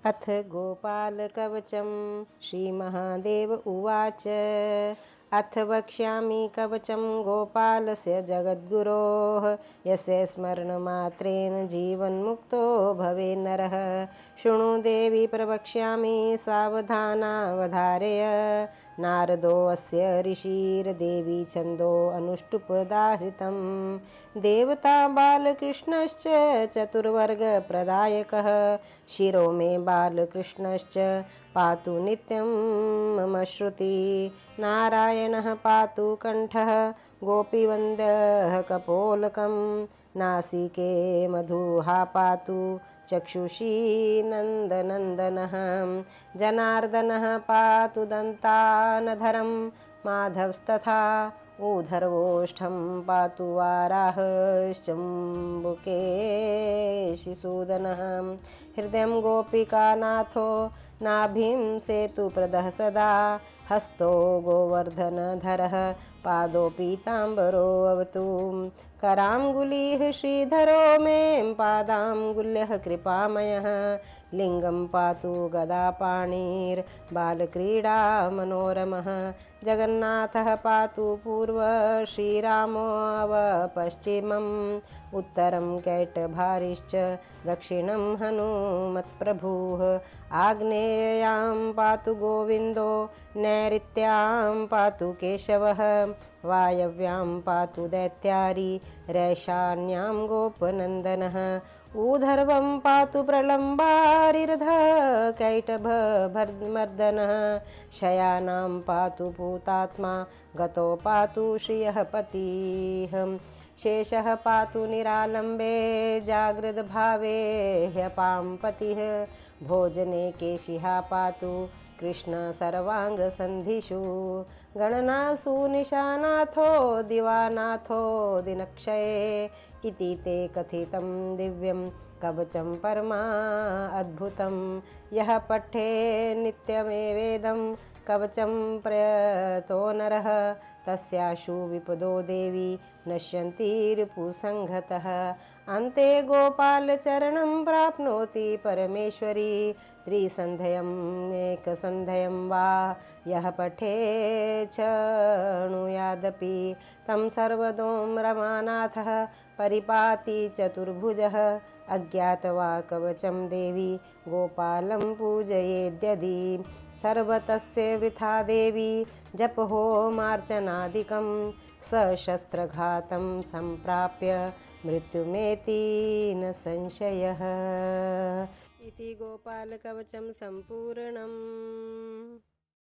अथ गोपालकवचं श्रीमहादेव उवाच। अथ वक्ष्यामि कवचं गोपालस्य जगद्गुरोः, यस्य स्मरणमात्रेण जीवन्मुक्तो भवेन्नरः। शृणु देवी प्रवक्ष्यामि सावधानावधारय। नारदोऽस्य ऋषिर्देवी छन्दो अनुष्टुप्दाहृतं। देवता बालकृष्णश्च चतुर्वर्गप्रदायकः। शिरो मे बालकृष्णश्च पातु नित्यं मम श्रुति। नारायणः पातु कण्ठः गोपीवन्द्यः कपोलकं। नासिके मधुहा पातु चक्षुषी नन्दनन्दनः। जनार्दनः पातु दन्तानधरं माधवस्तथा ऊर्ध्वोष्ठं पातु वाराहश्चम्बुकेशिसूदनः। हृदयं गोपिकानाथो नाभिं सेतुप्रदः सदा। हस्तो गोवर्धनधरः पादो पीताम्बरोऽवतु। कराङ्गुलिः श्रीधरो मे पादाङ्गुल्यः कृपामयः। लिङ्गं पातु गदापाणिर्बालक्रीडा मनोरमः। जगन्नाथः पातु पूर्व श्रीरामोऽवपश्चिमम्। उत्तरं कैटभारिश्च दक्षिणं हनुमत्प्रभुः। आग्नेयां पातु गोविन्दो नैऋत्यां पातु केशवः। वायव्यां पातु दैत्यारी रैशान्यां गोपनन्दनः। ऊर्ध्वं पातु प्रलम्बारिर्धः कैटभमर्दनः। शयानां पातु भूतात्मा गतो पातु श्रियः पतिः। शेषः पातु निरालम्बे जागृतभावे ह्यपां पतिः। भोजने केशिहा पातु कृष्ण सर्वाङ्गसन्धिषु। गणनासु निशानाथो दिवानाथो दिनक्षये। इति ते कथितं दिव्यं कवचं परमा अद्भुतं। यः पठे नित्यमेवेदं कवचं प्रयतो नरः। तस्याशु विपदो देवी नश्यन्ति रिपुसङ्घतः। अन्ते गोपालचरणं प्राप्नोति परमेश्वरी। त्रिसन्ध्यम् एकसन्ध्यं वा यः पठे शृणुयादपि। तं सर्वदो रमानाथः परिपाति चतुर्भुजः। अज्ञात्वा कवचं देवी गोपालं पूजयेद्यदि। सर्वतस्य वृथा देवी जपहोमार्चनादिकं। सशस्त्रघातं सम्प्राप्य मृत्युमेति न संशयः। इति गोपालकवचं सम्पूर्णम्।